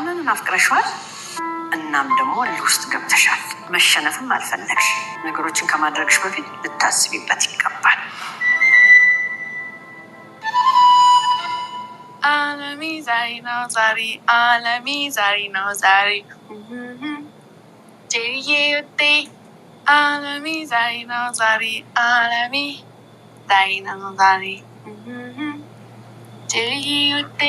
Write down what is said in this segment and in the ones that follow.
አብርሃምን አፍቅረሽዋል። እናም ደግሞ ውስጥ ገብተሻል። መሸነፍም አልፈለግሽ። ነገሮችን ከማድረግሽ በፊት ልታስቢበት ይገባል። አለሚ ዛሬ ነው ዛሬ፣ አለሚ ዛሬ ነው ዛሬ፣ ጄሪዬ ውዴ አለሚ ዛሬ ነው ዛሬ፣ አለሚ ዛሬ ነው ዛሬ፣ ጄሪዬ ውዴ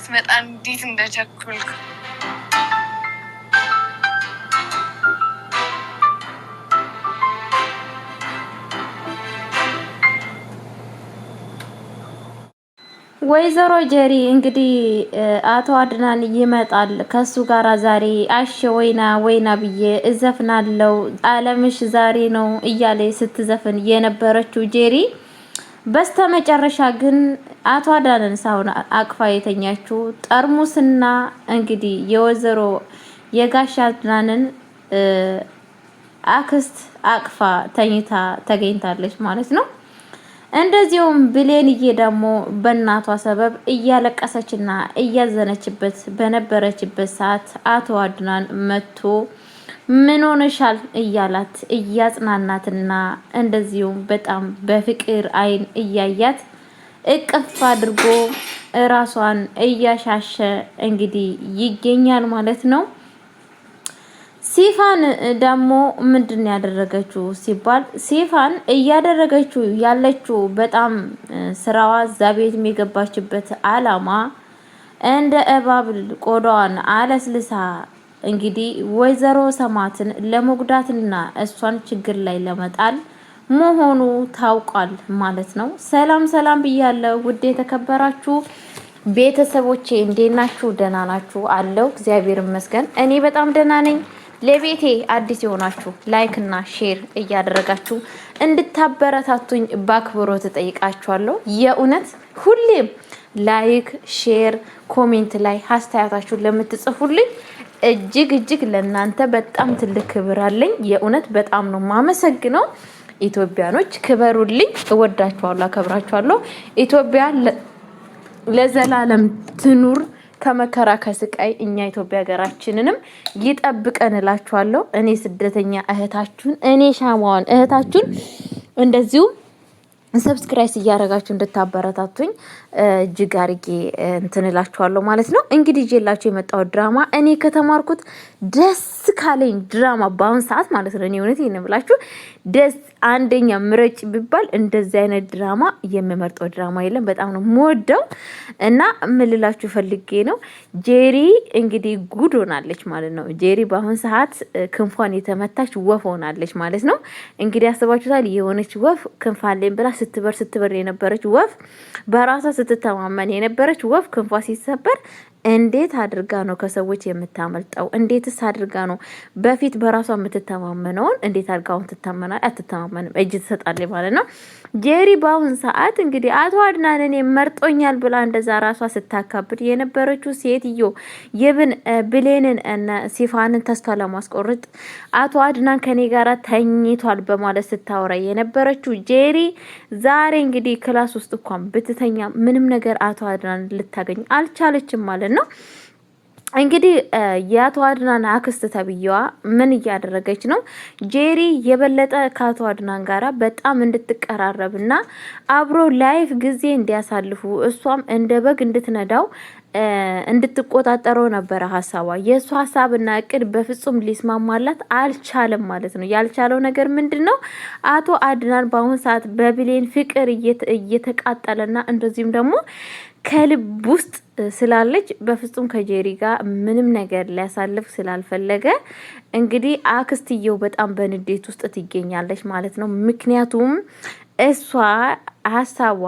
እስክትመጣ እንዴት እንደቸኮልኩ። ወይዘሮ ጀሪ እንግዲህ አቶ አድናን ይመጣል ከሱ ጋራ ዛሬ አሸ ወይና ብዬ እዘፍናለው አለምሽ ዛሬ ነው እያለ ስትዘፍን የነበረችው ጀሪ በስተመጨረሻ ግን አቶ አድናን ሳይሆን አቅፋ የተኛችው ጠርሙስና እንግዲህ የወይዘሮ የጋሽ አድናንን አክስት አቅፋ ተገኝታለች ማለት ነው። እንደዚሁም ብሌንዬ ደግሞ በእናቷ ሰበብ እያለቀሰችና እያዘነችበት በነበረችበት ሰዓት አቶ አድናን መጥቶ ምን ሆነሻል እያላት እያጽናናትና እንደዚሁም በጣም በፍቅር አይን እያያት እቅፍ አድርጎ ራሷን እያሻሸ እንግዲህ ይገኛል ማለት ነው። ሲፋን ደግሞ ምንድን ያደረገችው ሲባል ሲፋን እያደረገችው ያለችው በጣም ስራዋ እዛ ቤት የገባችበት አላማ እንደ እባብ ቆዳዋን አለስልሳ እንግዲህ ወይዘሮ ሰማትን ለመጉዳትና እሷን ችግር ላይ ለመጣል መሆኑ ታውቋል ማለት ነው። ሰላም ብያለሁ ውድ የተከበራችሁ ቤተሰቦቼ እንዴት ናችሁ? ደህና ናችሁ? አለው እግዚአብሔር ይመስገን እኔ በጣም ደህና ነኝ። ለቤቴ አዲስ የሆናችሁ ላይክ እና ሼር እያደረጋችሁ እንድታበረታቱኝ በአክብሮት ተጠይቃችኋለሁ። የእውነት ሁሌም ላይክ፣ ሼር፣ ኮሜንት ላይ አስተያየታችሁን ለምትጽፉልኝ እጅግ ለእናንተ በጣም ትልቅ ክብር አለኝ። የእውነት በጣም ነው ማመሰግነው። ኢትዮጵያኖች ክበሩልኝ። እወዳችኋለሁ፣ አከብራችኋለሁ። ኢትዮጵያ ለዘላለም ትኑር። ከመከራ ከስቃይ እኛ ኢትዮጵያ ሀገራችንንም ይጠብቀን እላችኋለሁ። እኔ ስደተኛ እህታችሁን እኔ ሻማዋን እህታችሁን እንደዚሁ ሰብስክራይብ እያደረጋችሁ እንድታበረታቱኝ እጅግ አርጌ እንትን እላችኋለሁ ማለት ነው። እንግዲህ ይዤላችሁ የመጣው ድራማ እኔ ከተማርኩት ደስ ካለኝ ድራማ በአሁን ሰዓት ማለት ነው። እኔ እውነቴን ነው የምላችሁ ደስ አንደኛ ምረጭ ቢባል እንደዚህ አይነት ድራማ የምመርጠው ድራማ የለም። በጣም ነው የምወደው እና ምልላችሁ ፈልጌ ነው። ጄሪ እንግዲህ ጉድ ሆናለች ማለት ነው። ጄሪ በአሁን ሰዓት ክንፏን የተመታች ወፍ ሆናለች ማለት ነው። እንግዲህ አስባችሁታል። የሆነች ወፍ ክንፋለኝ ብላ ስትበር የነበረች ወፍ በራሷ ስትተማመን የነበረች ወፍ ክንፏ ሲሰበር እንዴት አድርጋ ነው ከሰዎች የምታመልጠው? እንዴትስ አድርጋ ነው በፊት በራሷ የምትተማመነውን እንዴት አድርጋውን አትተማመንም? እጅ ትሰጣለች ማለት ነው። ጄሪ በአሁን ሰዓት እንግዲህ አቶ አድናንን መርጦኛል ብላ እንደዛ ራሷ ስታካብድ የነበረችው ሴትዮ የብን ብሌንን እና ሲፋንን ተስፋ ለማስቆርጥ አቶ አድናን ከኔ ጋር ተኝቷል በማለት ስታወራ የነበረችው ጄሪ ዛሬ እንግዲህ ክላስ ውስጥ እንኳን ብትተኛ ምንም ነገር አቶ አድናን ልታገኝ አልቻለችም ማለት ነው። እንግዲህ የአቶ አድናን አክስት ተብዬዋ ምን እያደረገች ነው? ጄሪ የበለጠ ከአቶ አድናን ጋራ በጣም እንድትቀራረብና አብሮ ላይፍ ጊዜ እንዲያሳልፉ እሷም እንደ በግ እንድትነዳው እንድትቆጣጠረው ነበረ ሀሳቧ። የእሱ ሀሳብና እቅድ በፍጹም ሊስማማላት አልቻለም ማለት ነው። ያልቻለው ነገር ምንድን ነው? አቶ አድናን በአሁኑ ሰዓት በብሌን ፍቅር እየተቃጠለና እንደዚሁም ደግሞ ከልብ ውስጥ ስላለች በፍጹም ከጄሪ ጋር ምንም ነገር ሊያሳልፍ ስላልፈለገ እንግዲህ አክስትየው በጣም በንዴት ውስጥ ትገኛለች ማለት ነው። ምክንያቱም እሷ ሀሳቧ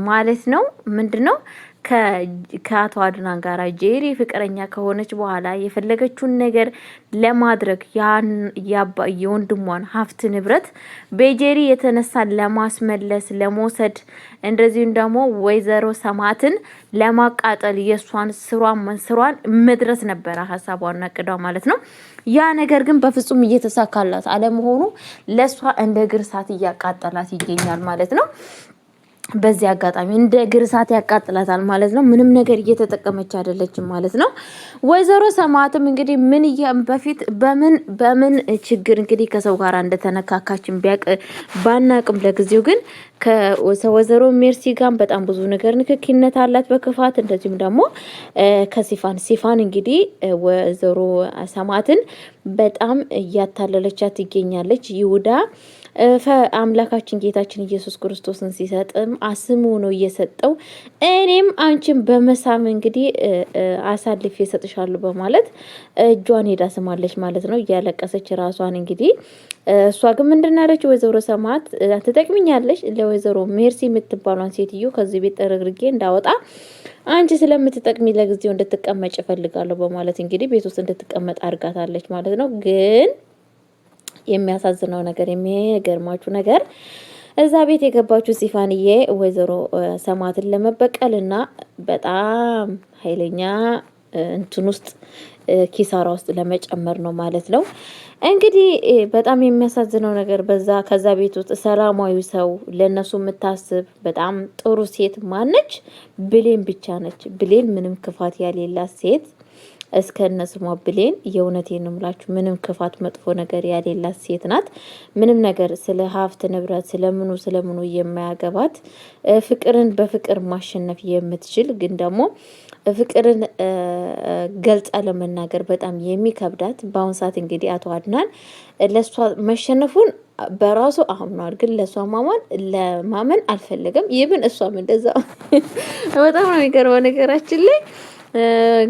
ማለት ነው ምንድነው ከአቶ አድናን ጋር ጄሪ ፍቅረኛ ከሆነች በኋላ የፈለገችውን ነገር ለማድረግ የወንድሟን ሀብት ንብረት በጄሪ የተነሳ ለማስመለስ ለመውሰድ፣ እንደዚሁም ደግሞ ወይዘሮ ሰማዕትን ለማቃጠል የሷን ስሯን መድረስ ነበረ ሀሳቧና እቅዷ ማለት ነው። ያ ነገር ግን በፍጹም እየተሳካላት አለመሆኑ ለሷ እንደ ግርሳት እያቃጠላት ይገኛል ማለት ነው። በዚህ አጋጣሚ እንደ ግርሳት ያቃጥላታል ማለት ነው። ምንም ነገር እየተጠቀመች አይደለችም ማለት ነው። ወይዘሮ ሰማዕትም እንግዲህ በፊት በምን ችግር እንግዲህ ከሰው ጋር እንደተነካካችን ባናቅም ለጊዜው ግን ከወይዘሮ ሜርሲ ጋር በጣም ብዙ ነገር ንክኪነት አላት በክፋት እንደዚሁም ደግሞ ሲፋን እንግዲህ ወይዘሮ ሰማዕትን በጣም እያታለለቻት ትገኛለች። ይሁዳ አምላካችን ጌታችን ኢየሱስ ክርስቶስን ሲሰጥም አስሙ ነው እየሰጠው። እኔም አንቺን በመሳም እንግዲህ አሳልፌ እሰጥሻለሁ በማለት እጇን ሄዳ ስማለች ማለት ነው። እያለቀሰች ራሷን እንግዲህ እሷ ግን ምንድን ያለች ወይዘሮ ሰማዕት ትጠቅሚኛለሽ፣ ለወይዘሮ ሜርሲ የምትባሏን ሴትዮ ከዚህ ቤት ጠረግርጌ እንዳወጣ አንቺ ስለምትጠቅሚ ለጊዜው እንድትቀመጭ እፈልጋለሁ በማለት እንግዲህ ቤት ውስጥ እንድትቀመጥ አድርጋታለች ማለት ነው። ግን የሚያሳዝነው ነገር የሚገርማችሁ ነገር እዛ ቤት የገባችሁ ሲፋንዬ ወይዘሮ ሰማዕትን ለመበቀልና በጣም ኃይለኛ እንትን ውስጥ ኪሳራ ውስጥ ለመጨመር ነው ማለት ነው። እንግዲህ በጣም የሚያሳዝነው ነገር ከዛ ቤት ውስጥ ሰላማዊ ሰው ለነሱ የምታስብ በጣም ጥሩ ሴት ማነች? ብሌን ብቻ ነች። ብሌን ምንም ክፋት ያሌላት ሴት እስከነስሟ ብሌን የእውነቴን ነው የምላችሁ ምንም ክፋት መጥፎ ነገር ያሌላት ሴት ናት። ምንም ነገር ስለ ሀብት ንብረት ስለምኑ የማያገባት ፍቅርን በፍቅር ማሸነፍ የምትችል ግን ደግሞ ፍቅርን ገልጻ ለመናገር በጣም የሚከብዳት በአሁን ሰዓት እንግዲህ አቶ አድናን ለሷ መሸነፉን በራሱ አምኗል። ግን ለሷ ለማመን አልፈለገም። ይብን እሷም እንደዛ በጣም ነው የሚገርመው ነገራችን ላይ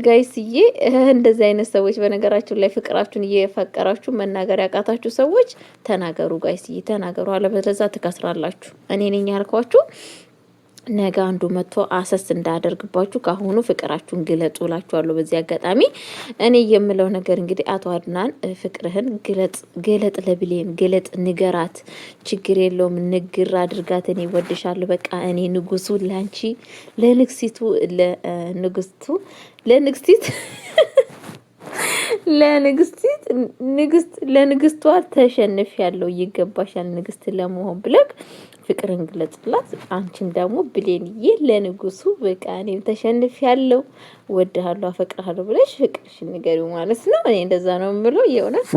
ጋይስዬ እንደዚህ አይነት ሰዎች በነገራችሁ ላይ ፍቅራችሁን እየፈቀራችሁ መናገር ያቃታችሁ ሰዎች ተናገሩ ጋይስዬ ተናገሩ። አለበለዚያ ትከስራላችሁ። እኔ ነኝ ያልኳችሁ ነገ አንዱ መጥቶ አሰስ እንዳደርግባችሁ ካሁኑ ፍቅራችሁን ግለጡ እላችኋለሁ። በዚህ አጋጣሚ እኔ የምለው ነገር እንግዲህ አቶ አድናን ፍቅርህን ገለጥ ለብሌን ገለጥ፣ ንገራት፣ ችግር የለውም ንግር አድርጋት። እኔ ወድሻለሁ፣ በቃ እኔ ንጉሱ ላንቺ ለንግስቷ ተሸንፍ ያለው ይገባሻል ንግስት ለመሆን ብለክ ፍቅርን ግለጽላት። አንቺን ደግሞ ብሌንዬ ለንጉሱ በቃ እኔም ተሸንፍ ያለው ወድሃለሁ፣ አፈቅርሃለሁ ብለሽ ፍቅርሽን ንገሪው ማለት ነው። እኔ እንደዛ ነው የምለው። የእውነት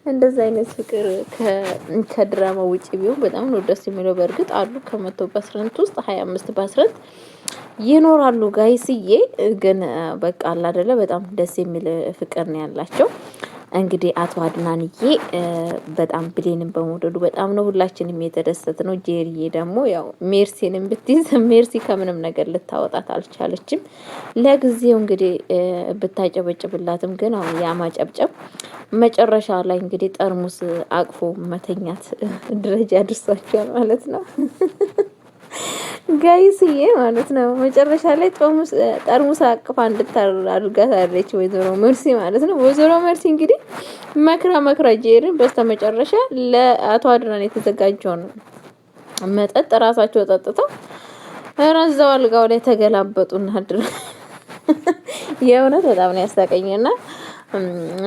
እንደዛ አይነት ፍቅር ከድራማ ውጪ ቢሆን በጣም ነው ደስ የሚለው። በእርግጥ አሉ ከ100% ውስጥ 25% ይኖራሉ ጋይስዬ። ግን በቃ አላ አይደለ በጣም ደስ የሚል ፍቅር ነው ያላቸው። እንግዲህ አቶ አድናንዬ በጣም ብሌንን በመውደዱ በጣም ነው ሁላችንም የተደሰት ነው። ጄሪዬ ደግሞ ያው ሜርሲንም ብትይዝ ሜርሲ ከምንም ነገር ልታወጣት አልቻለችም። ለጊዜው እንግዲህ ብታጨበጭብላትም ግን አሁን ያማጨብጨብ መጨረሻ ላይ እንግዲህ ጠርሙስ አቅፎ መተኛት ደረጃ አድርሷቸዋል ማለት ነው። ጋይስዬ ማለት ነው። መጨረሻ ላይ ጠርሙስ አቅፋ እንድታደርጋታለች ወይዘሮ መርሲ ማለት ነው። ወይዘሮ መርሲ እንግዲህ መክራ ጄሪን በስተመጨረሻ ለአቶ አድናን የተዘጋጀውን መጠጥ ራሳቸው ጠጥተው እዛው አልጋው ላይ ተገላበጡና አድረው የእውነት በጣም ነው ያሳቀኝና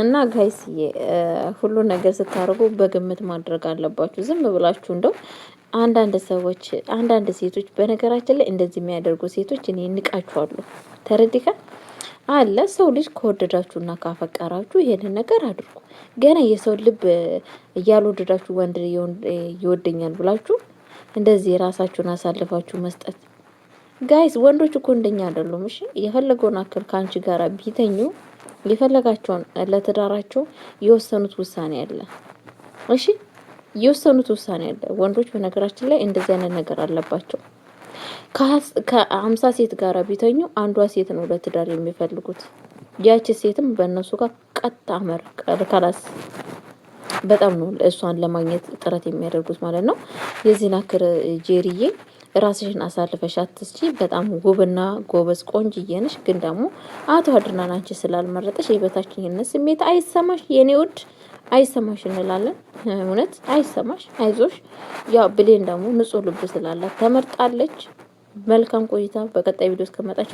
እና ጋይስዬ ሁሉ ነገር ስታደርጉ በግምት ማድረግ አለባችሁ። ዝም ብላችሁ እንደው አንዳንድ ሴቶች በነገራችን ላይ እንደዚህ የሚያደርጉ ሴቶች እኔ እንቃቸዋለሁ። ተረዲካ አለ ሰው ልጅ ከወደዳችሁና ካፈቀራችሁ ይሄንን ነገር አድርጉ። ገና የሰው ልብ እያልወደዳችሁ ወንድ ይወደኛል ብላችሁ እንደዚህ ራሳችሁን አሳልፋችሁ መስጠት ጋይስ፣ ወንዶች እኮ እንደኛ አይደሉም። እሺ የፈለገውን አክል ካንቺ ጋር ቢተኙ የፈለጋቸውን ለትዳራቸው የወሰኑት ውሳኔ አለ። እሺ የወሰኑት ውሳኔ አለ። ወንዶች በነገራችን ላይ እንደዚህ አይነት ነገር አለባቸው። ከ50 ሴት ጋር ቢተኙ አንዷ ሴት ነው ለትዳር የሚፈልጉት። ያቺ ሴትም በእነሱ ጋር ቀጥ ከላስ በጣም ነው እሷን ለማግኘት ጥረት የሚያደርጉት ማለት ነው። የዚህን አክር ጄሪዬ ራስሽን አሳልፈሽ አትስጪ። በጣም ውብና ጎበዝ ቆንጅዬ ነሽ። ግን ደግሞ አቶ አድናን አንቺ ስላልመረጠሽ የበታችኝነት ስሜት አይሰማሽ የኔ ውድ፣ አይሰማሽ እንላለን። እውነት አይሰማሽ፣ አይዞሽ። ያው ብሌን ደግሞ ንጹህ ልብ ስላላት ተመርጣለች። መልካም ቆይታ። በቀጣይ ቪዲዮ እስከመጣች